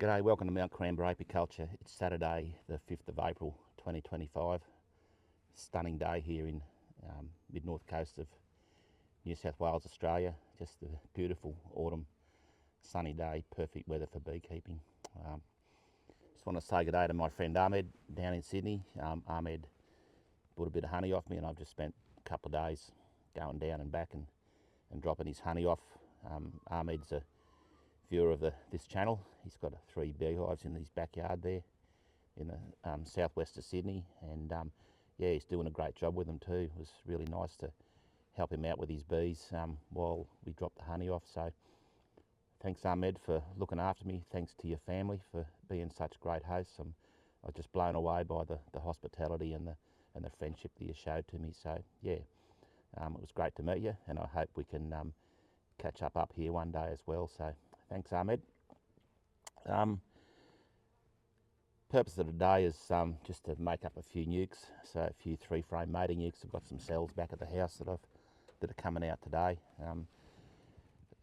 G'day, welcome to Mt.Coramba Apiculture. It's Saturday the 5th of April 2025. Stunning day here in mid-north coast of New South Wales, Australia. Just a beautiful autumn sunny day, perfect weather for beekeeping. Just want to say good day to my friend Ahmed down in Sydney. Ahmed bought a bit of honey off me and I've just spent a couple of days going down and back and dropping his honey off. Ahmed's a viewer of this channel. He's got 3 beehives in his backyard there in the southwest of Sydney, and yeah, he's doing a great job with them too. It was really nice to help him out with his bees while we dropped the honey off. So thanks Ahmed for looking after me. Thanks to your family for being such great hosts. I was just blown away by the hospitality and the friendship that you showed to me. So yeah, it was great to meet you, and I hope we can catch up here one day as well. So thanks Ahmed. Purpose of today is just to make up a few nucs, so a few 3-frame mating nucs. I've got some cells back at the house that are coming out today.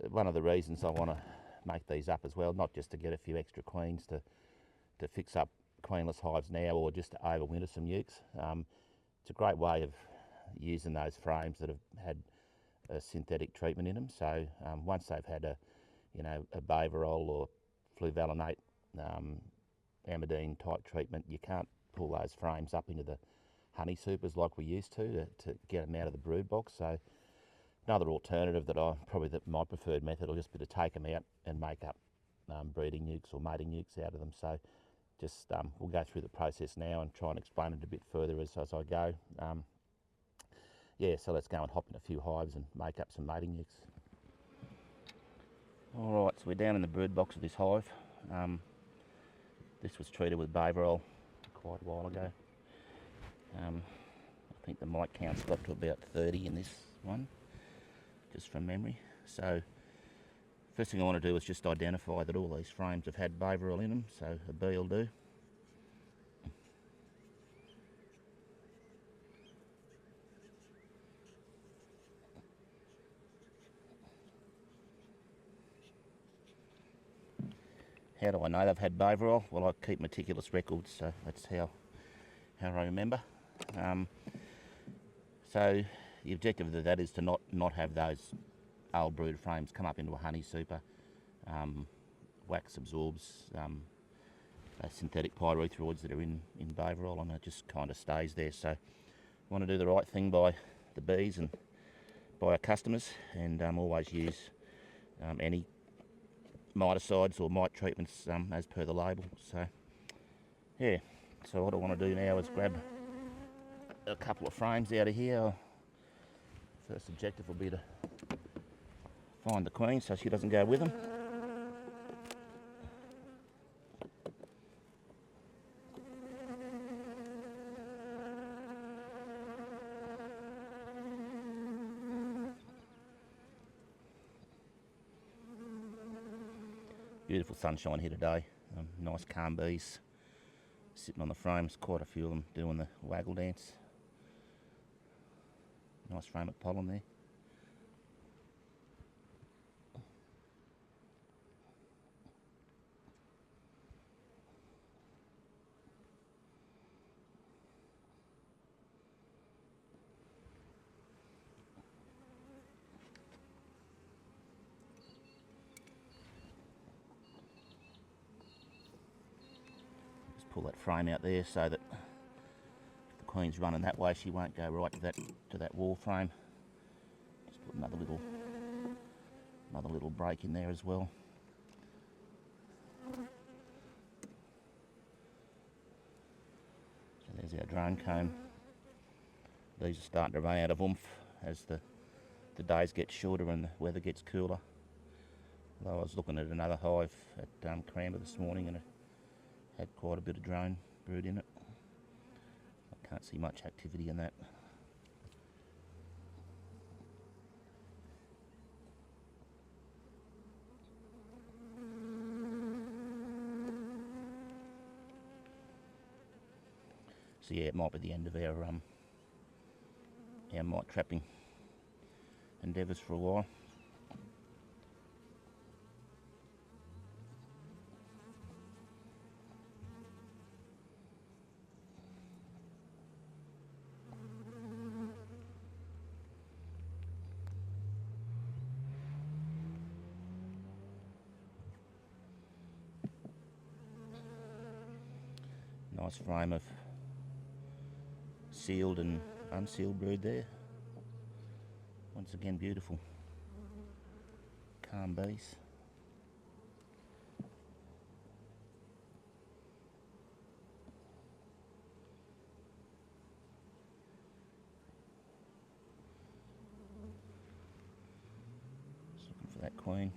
One of the reasons I want to make these up as well, not just to get a few extra queens to fix up queenless hives now or just to overwinter some nucs. It's a great way of using those frames that have had a synthetic treatment in them. So once they've had a Baverol or fluvalinate amidine type treatment, you can't pull those frames up into the honey supers like we used to get them out of the brood box. So another alternative that my preferred method will just be to take them out and make up breeding nucs or mating nucs out of them. So just we'll go through the process now and try and explain it a bit further as I go. Yeah, so let's go and hop in a few hives and make up some mating nucs. Alright, so we're down in the brood box of this hive. This was treated with Baverol quite a while ago. I think the mite count's got to about 30 in this one, just from memory. So first thing I want to do is just identify that all these frames have had Baverol in them, so a bee will do. How do I know they've had Baverol? Well, I keep meticulous records, so that's how I remember. So the objective of that is to not have those old brood frames come up into a honey super. Wax absorbs those synthetic pyrethroids that are in Baverol, and it just kind of stays there. So we want to do the right thing by the bees and by our customers, and always use any miticides or mite treatments as per the label. So yeah, so what I want to do now is grab a couple of frames out of here. First objective will be to find the queen so she doesn't go with them. Beautiful sunshine here today, nice calm bees sitting on the frames, quite a few of them doing the waggle dance. Nice frame of pollen there. Pull that frame out there so that if the queen's running that way, she won't go right to that wall frame. Just put another little break in there as well. So there's our drone comb. These are starting to run out of oomph as the days get shorter and the weather gets cooler. Although I was looking at another hive at Mt.Coramba this morning and it had quite a bit of drone brood in it. I can't see much activity in that. So yeah, it might be the end of our mite trapping endeavours for a while. Nice frame of sealed and unsealed brood there. Once again, beautiful. Calm bees. Just looking for that queen.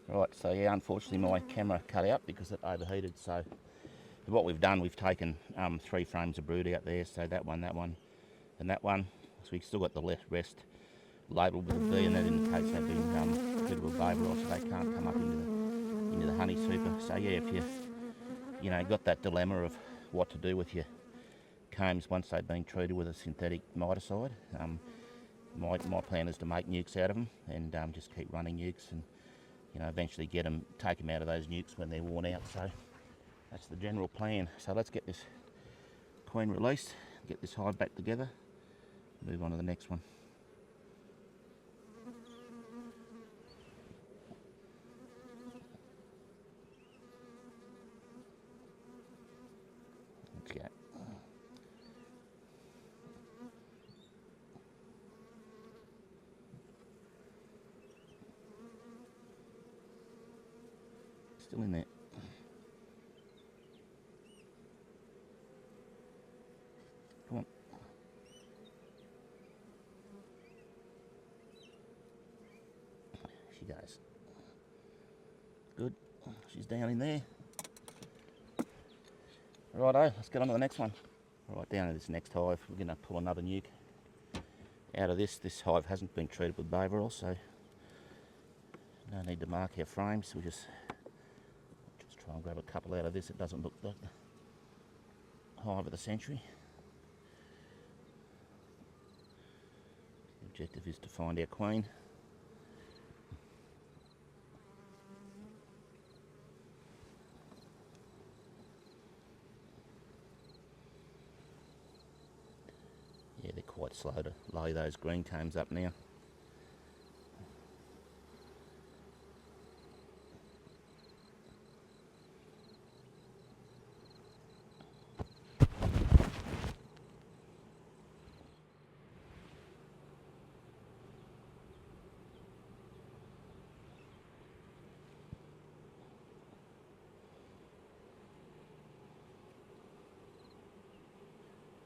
Right, so yeah, unfortunately my camera cut out because it overheated. So what we've done, we've taken 3 frames of brood out there. So that one, and that one. So we've still got the rest labelled with a B, and that indicates they've been fed with varroa, so they can't come up into the honey super. So yeah, if you know got that dilemma of what to do with your combs once they've been treated with a synthetic miticide, my plan is to make nukes out of them and just keep running nukes and eventually take them out of those nukes when they're worn out. So that's the general plan. So let's get this queen released, get this hive back together, move on to the next one. Let's go. Still in there. Come on. She goes. Good. She's down in there. Righto, let's get on to the next one. Right, down to this next hive, we're going to pull another nuke out of this. This hive hasn't been treated with varroa, so no need to mark our frames. We just try and grab a couple out of this. It doesn't look like the hive of the century. The objective is to find our queen. Yeah, they're quite slow to lay those green combs up now.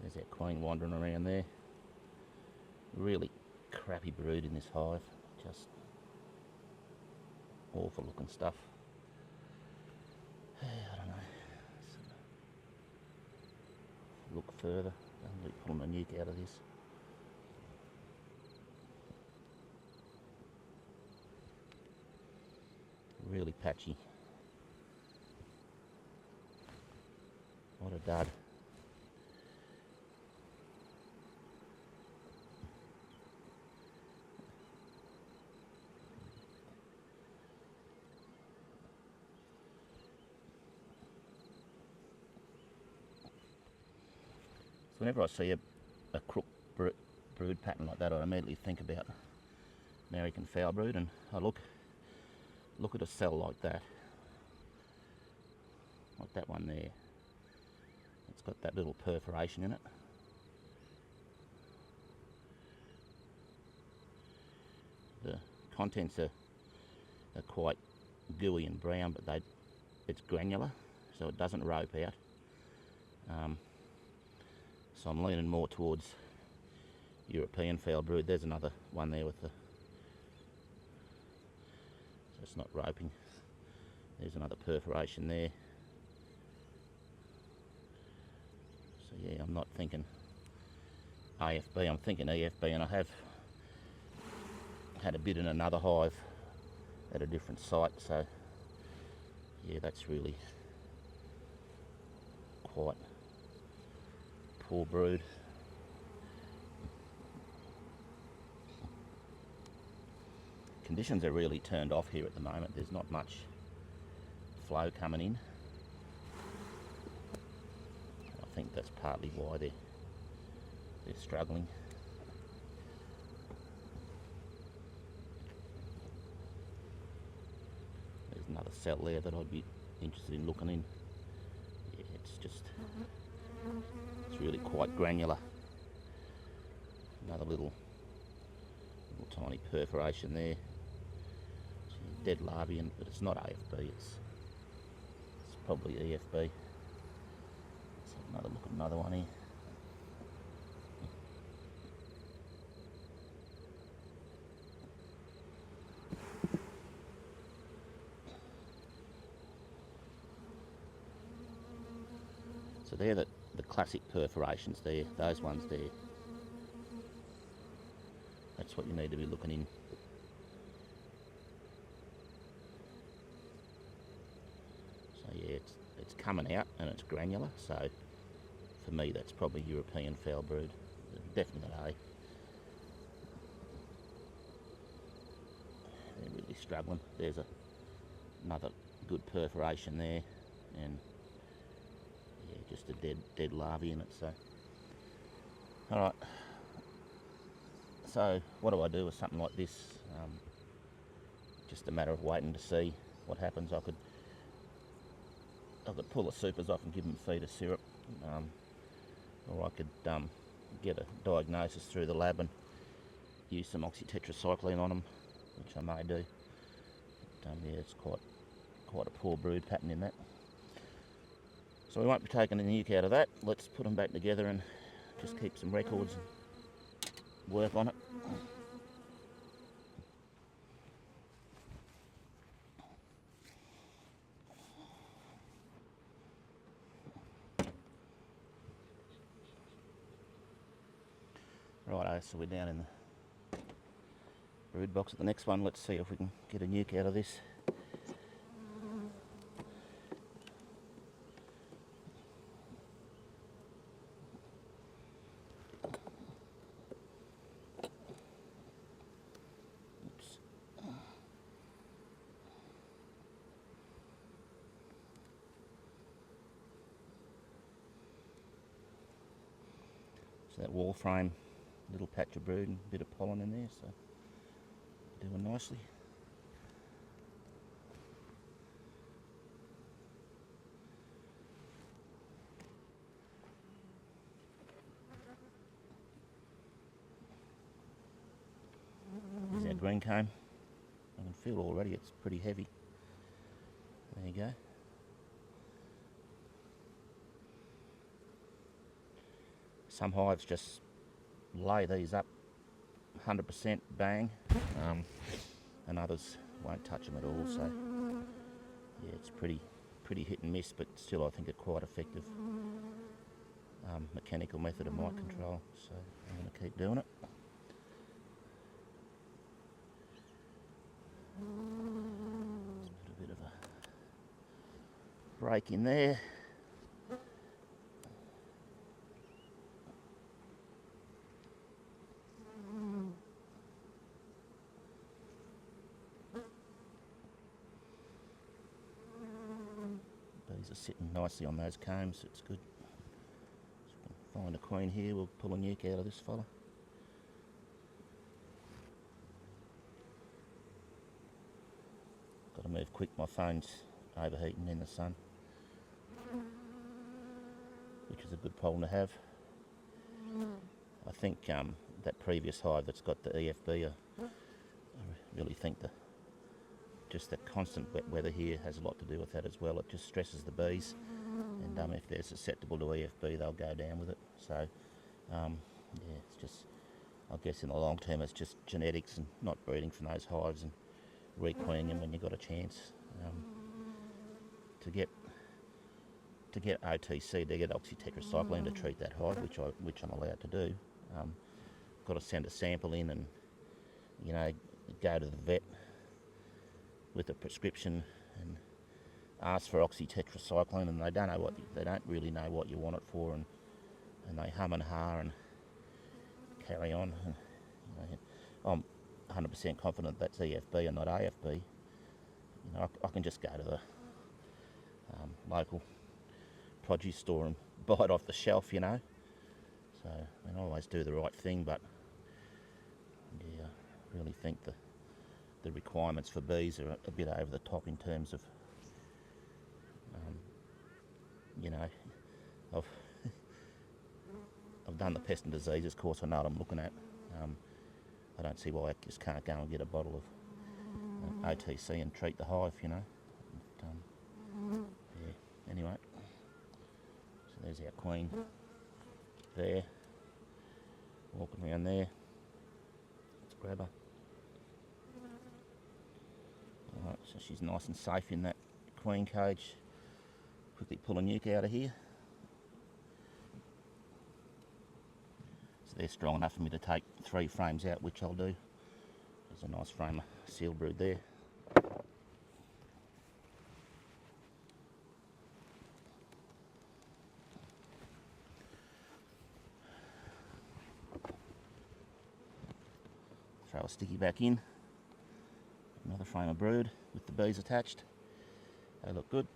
There's that queen wandering around there. Really crappy brood in this hive, just awful looking stuff. I don't know. Look further, I'm pulling a nuke out of this. Really patchy. What a dud. So whenever I see a crook brood pattern like that, I immediately think about American Foulbrood, and I look at a cell like that one there. It's got that little perforation in it. The contents are quite gooey and brown, but it's granular, so it doesn't rope out. So I'm leaning more towards European Foulbrood. There's another one there with the, so it's not roping. There's another perforation there. So yeah, I'm not thinking AFB, I'm thinking EFB, and I have had a bit in another hive at a different site, so yeah, that's really quite poor brood. Conditions are really turned off here at the moment. There's not much flow coming in. I think that's partly why they're struggling. There's another cell there that I'd be interested in looking in. Yeah, it's really quite granular. Another little tiny perforation there. Dead larvae, but it's not AFB, it's probably EFB. Let's have another look at another one here. So they're the classic perforations there, those ones there. That's what you need to be looking in. So yeah, it's coming out and it's granular, so for me that's probably European Foulbrood. Definitely not A. They're really struggling. There's another good perforation there, and yeah, just a dead larvae in it. So alright, so what do I do with something like this? Just a matter of waiting to see what happens. I could pull the supers off and give them a feed of syrup, or I could get a diagnosis through the lab and use some oxytetracycline on them, which I may do. But, yeah, it's quite a poor brood pattern in that. So we won't be taking the nuke out of that. Let's put them back together and just keep some records and work on it. Righto, so we're down in the brood box at the next one. Let's see if we can get a nuke out of this. Oops. So that wall frame, little patch of brood and a bit of pollen in there, so doing nicely. There's our green comb. I can feel already it's pretty heavy. There you go. Some hives just lay these up 100% bang, and others won't touch them at all. So yeah, it's pretty hit and miss, but still I think a quite effective mechanical method of mite control. So I'm going to keep doing it. Let's put a bit of a break in there. Bees are sitting nicely on those combs, it's good. So we can find a queen here, we'll pull a nuke out of this fella. Got to move quick, my phone's overheating in the sun, which is a good problem to have. I think that previous hive that's got the EFB, I really think the just that constant wet weather here has a lot to do with that as well. It just stresses the bees, and if they're susceptible to EFB, they'll go down with it. So yeah, it's just, I guess in the long term, it's just genetics and not breeding from those hives and requeening them when you've got a chance. To get OTC, to get oxytetracycline to treat that hive, which I'm allowed to do, got to send a sample in and, you know, go to the vet with a prescription and ask for oxytetracycline, and they don't really know what you want it for, and they hum and ha and carry on. And, you know, I'm 100% confident that's EFB and not AFB. You know, I can just go to the local produce store and buy it off the shelf, you know. So I mean, I always do the right thing, but yeah, I really think the requirements for bees are a bit over the top in terms of, you know, I've done the pest and diseases course. I know what I'm looking at. I don't see why I just can't go and get a bottle of OTC and treat the hive, you know. Yeah. Anyway, so there's our queen there, walking around there. Let's grab her. Alright, so she's nice and safe in that queen cage. Quickly pull a nuke out of here. So they're strong enough for me to take 3 frames out, which I'll do. There's a nice frame of Foulbrood there. Throw a sticky back in. Another frame of brood with the bees attached. They look good.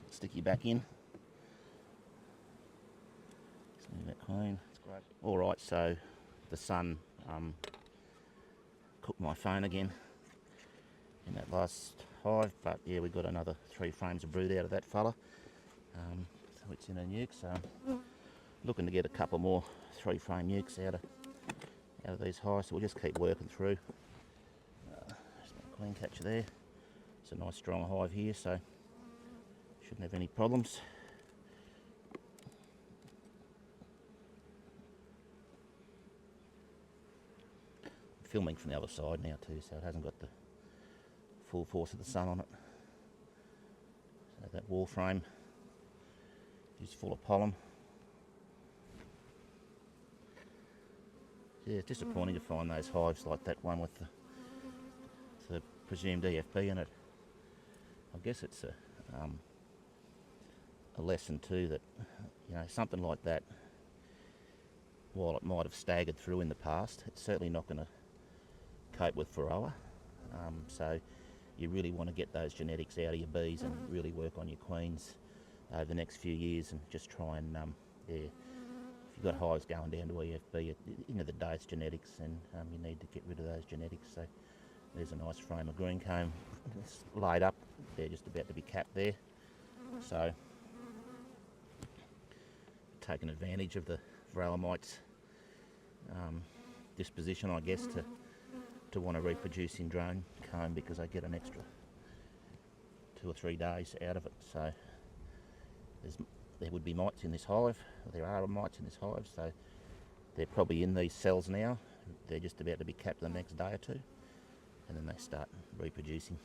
Sticky back in. Just leave that clean. It's great. Alright, so the sun cooked my phone again in that last hive, but yeah, we got another 3 frames of brood out of that fella. So it's in a nuke, so looking to get a couple more 3 frame nukes out of these hives, so we'll just keep working through. There's my queen catcher there. It's a nice strong hive here, so shouldn't have any problems. I'm filming from the other side now too, so it hasn't got the full force of the sun on it. So that wall frame is full of pollen. Yeah, it's disappointing to find those hives like that one with the presumed EFB in it. I guess it's a lesson too that, you know, something like that, while it might have staggered through in the past, it's certainly not going to cope with varroa. So you really want to get those genetics out of your bees and really work on your queens over the next few years, and just try and yeah, if you've got hives going down to EFB, at the end of the day it's genetics, and you need to get rid of those genetics. So there's a nice frame of green comb it's laid up. They're just about to be capped there. So taking advantage of the varroa mites disposition, I guess, to want to reproduce in drone comb, because I get an extra 2 or 3 days out of it. So there would be mites in this hive. There are mites in this hive, so they're probably in these cells now. They're just about to be capped the next day or 2, and then they start reproducing.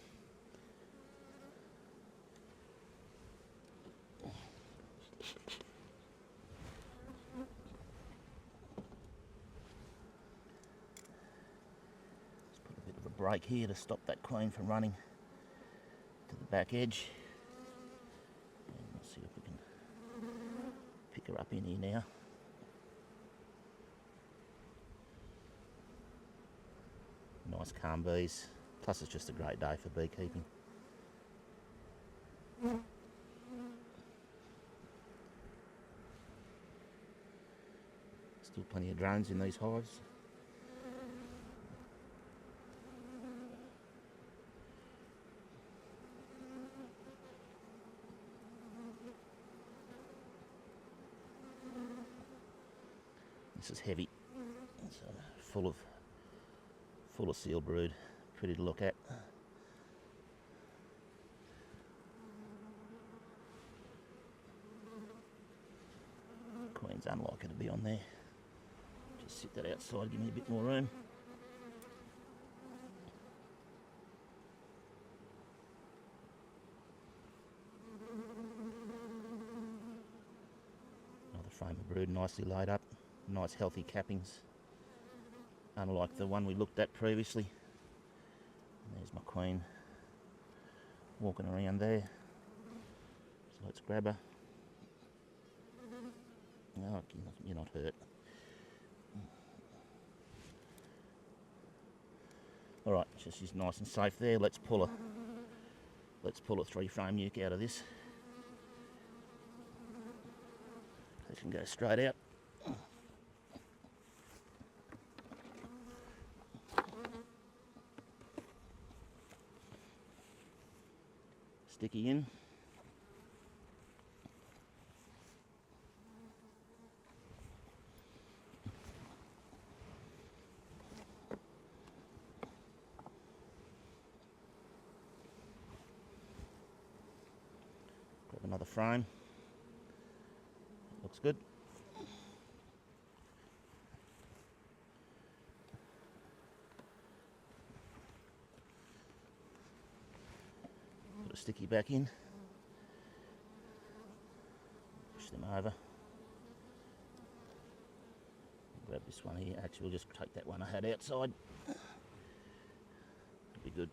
Break here to stop that queen from running to the back edge. And we'll see if we can pick her up in here now. Nice calm bees, plus it's just a great day for beekeeping. Still plenty of drones in these hives. This is heavy. It's full of seal brood. Pretty to look at. Queen's unlikely to be on there. Just sit that outside, give me a bit more room. Another frame of brood, nicely laid up. Nice healthy cappings. Unlike the one we looked at previously. And there's my queen walking around there. So let's grab her. No, you're not hurt. Alright, she's nice and safe there. Let's pull a 3-frame nuke out of this. She can go straight out. Sticky in. Grab another frame. Looks good. Put a sticky back in. Push them over. Grab this one here. Actually, we'll just take that one I had outside. It'll be good.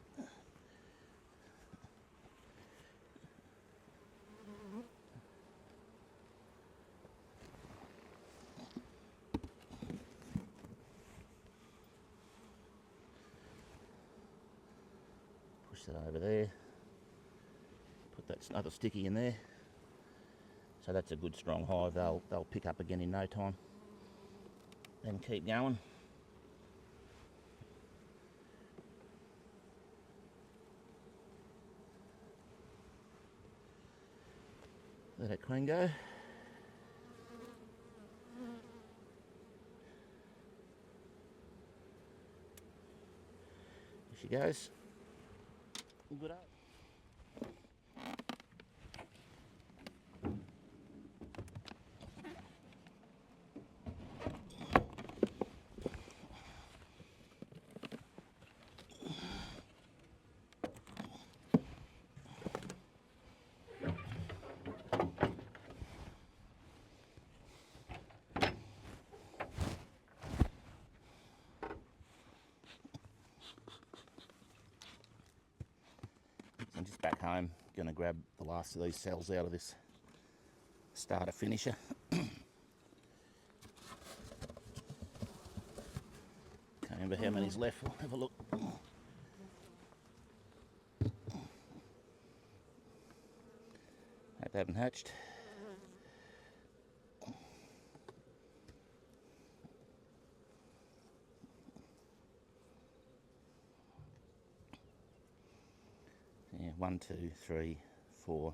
Push that over there. Put that other sticky in there. So that's a good strong hive. They'll pick up again in no time. Then keep going. Let that queen go. There she goes. Good up. I'm just back home, going to grab the last of these cells out of this starter finisher. Can't remember how many's left, we'll have a look. Hope they haven't hatched. Yeah, 1, 2, 3, 4,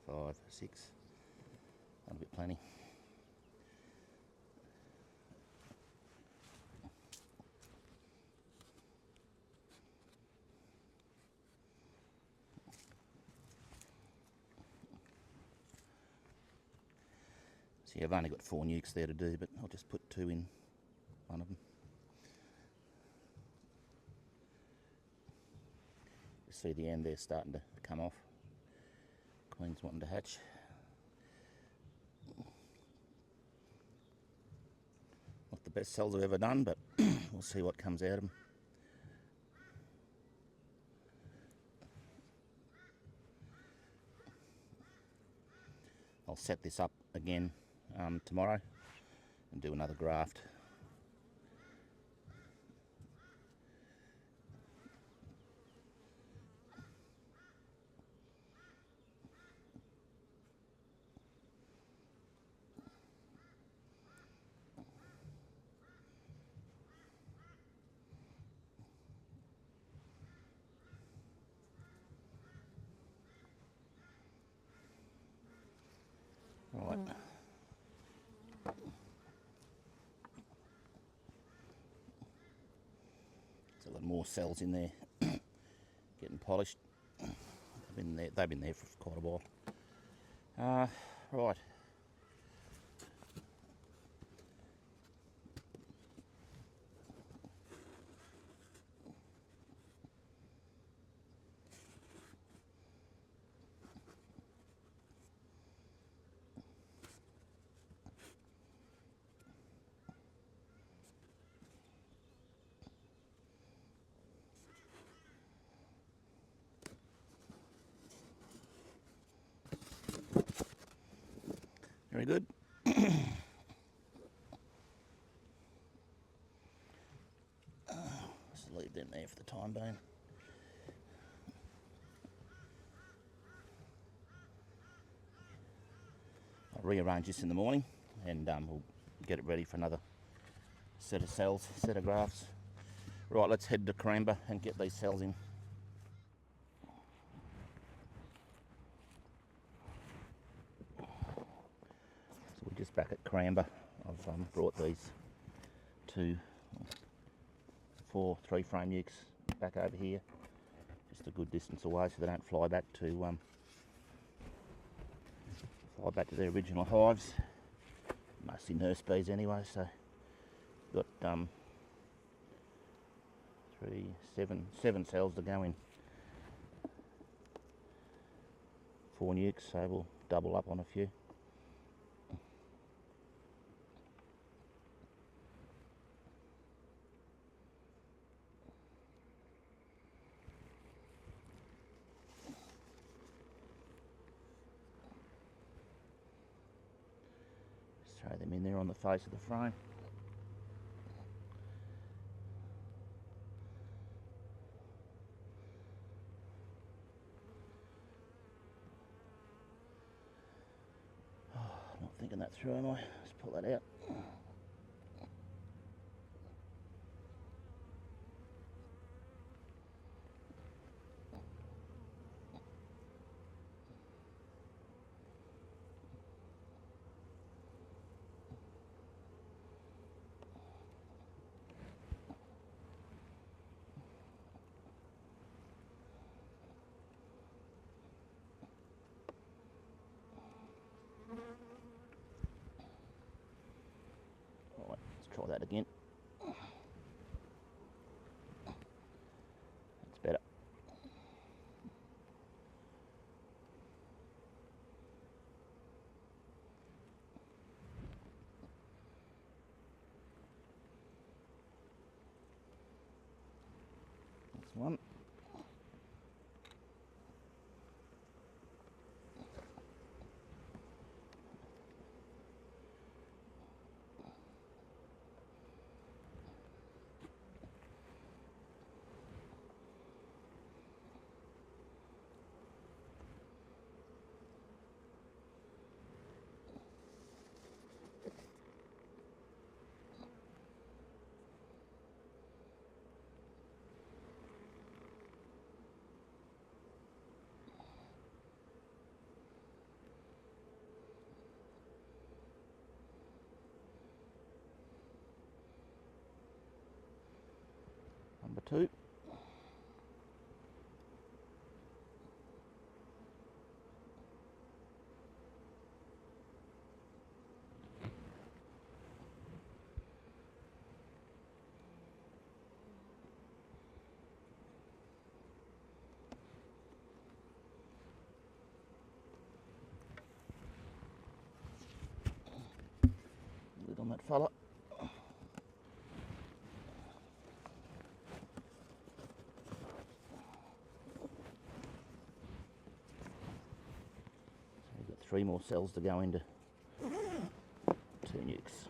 5, 6. That'll be plenty. See, I've only got 4 nukes there to do, but I'll just put 2 in one of them. You see the end there starting to come off. Queen's wanting to hatch. Not the best cells I've ever done, but we'll see what comes out of them. I'll set this up again tomorrow and do another graft. Right. more cells in there, getting polished. They've been there for quite a while. Right. Very good. Just leave them there for the time being. I'll rearrange this in the morning and we'll get it ready for another set of cells, set of grafts. Right, let's head to Coramba and get these cells in. So we're just back at Coramba. I've brought these three frame nucs back over here, just a good distance away so they don't fly back to their original hives. Mostly nurse bees anyway, so got seven cells to go in 4 nucs, so we'll double up on a few. Throw them in there on the face of the frame. Oh, not thinking that through, am I? Let's pull that out. Right, let's try that again. That's better. That's one. Number 2. Lid on that fella. We've got 3 more cells to go into 2 nucs.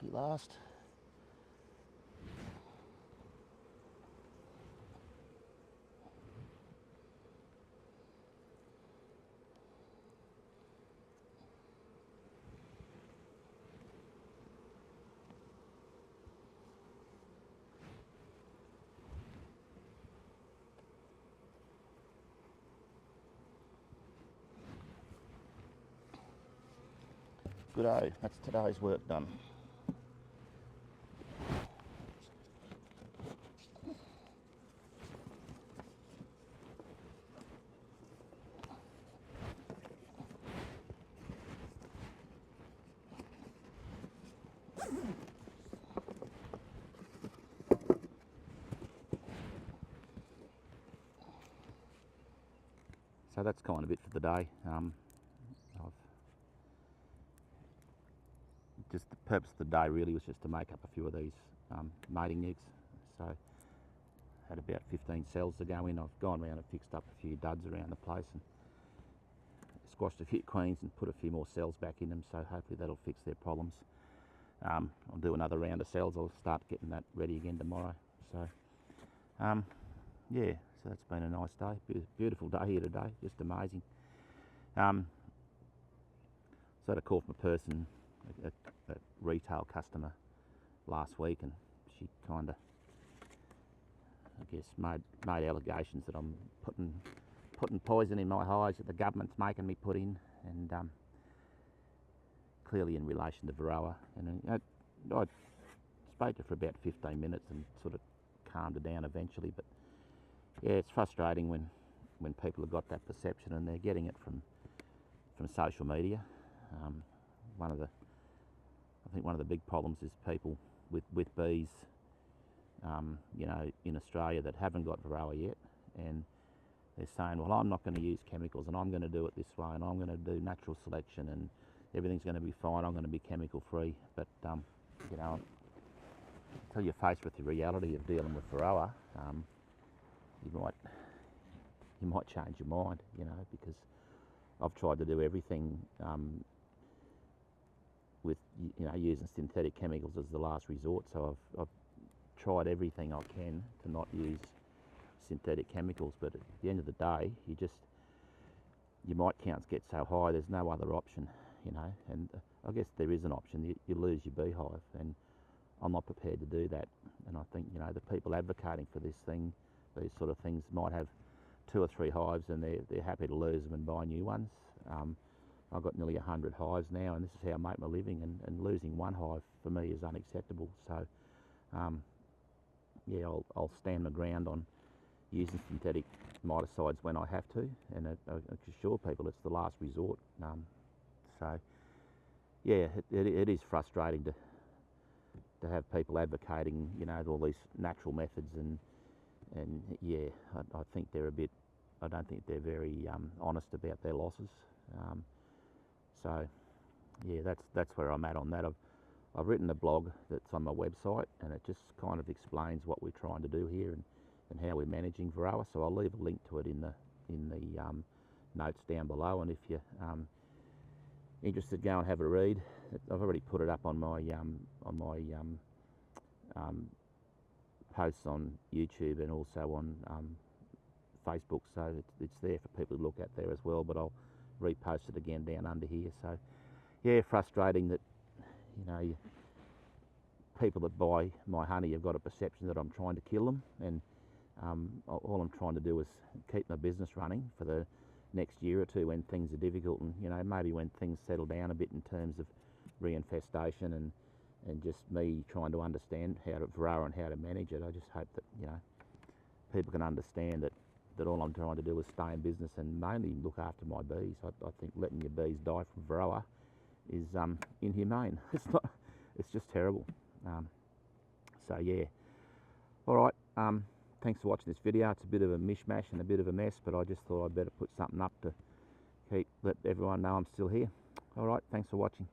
lucky last. Good-o, that's today's work done. So that's kind of it for the day. Just the purpose of the day really was just to make up a few of these mating eggs. So had about 15 cells to go in. I've gone around and fixed up a few duds around the place and squashed a few queens and put a few more cells back in them, so hopefully that'll fix their problems. I'll do another round of cells. I'll start getting that ready again tomorrow. So yeah, so that's been a nice day. Beautiful day here today, just amazing. So I had a call from a person, a retail customer last week, and she kind of, I guess, made allegations that I'm putting poison in my hives that the government's making me put in, and clearly in relation to varroa. And I spoke to her for about 15 minutes and sort of calmed her down eventually. But yeah, it's frustrating when people have got that perception and they're getting it from social media. I think one of the big problems is people with bees, you know, in Australia that haven't got varroa yet, and they're saying, well, I'm not going to use chemicals and I'm going to do it this way and I'm going to do natural selection and everything's going to be fine, I'm going to be chemical free. But you know, until you're faced with the reality of dealing with varroa, you might change your mind, you know, because I've tried to do everything with, you know, using synthetic chemicals as the last resort. So I've tried everything I can to not use synthetic chemicals, but at the end of the day, your mite counts get so high, there's no other option, you know. And I guess there is an option. You lose your beehive, and I'm not prepared to do that. And I think, you know, the people advocating for this thing, these sort of things, might have 2 or 3 hives and they're happy to lose them and buy new ones. I've got nearly 100 hives now, and this is how I make my living, and losing one hive for me is unacceptable. So yeah, I'll stand my ground on using synthetic miticides when I have to, and I assure people it's the last resort. So yeah, it is frustrating to have people advocating, you know, all these natural methods, and yeah, I think they're a bit, I don't think they're very honest about their losses. So yeah, that's where I'm at on that. I've written a blog that's on my website, and it just kind of explains what we're trying to do here and how we're managing varroa. So I'll leave a link to it in the notes down below, and if you're interested, go and have a read. I've already put it up on my posts on YouTube and also on Facebook, so it's there for people to look at there as well, but I'll repost it again down under here. So yeah, frustrating that, you know, people that buy my honey have got a perception that I'm trying to kill them, and all I'm trying to do is keep my business running for the next year or two when things are difficult, and, you know, maybe when things settle down a bit in terms of reinfestation and just me trying to understand how to varroa and how to manage it. I just hope that, you know, people can understand that all I'm trying to do is stay in business and mainly look after my bees. I think letting your bees die from varroa is inhumane. It's just terrible. So yeah, all right, thanks for watching this video. It's a bit of a mishmash and a bit of a mess, but I just thought I'd better put something up to let everyone know I'm still here. All right, thanks for watching.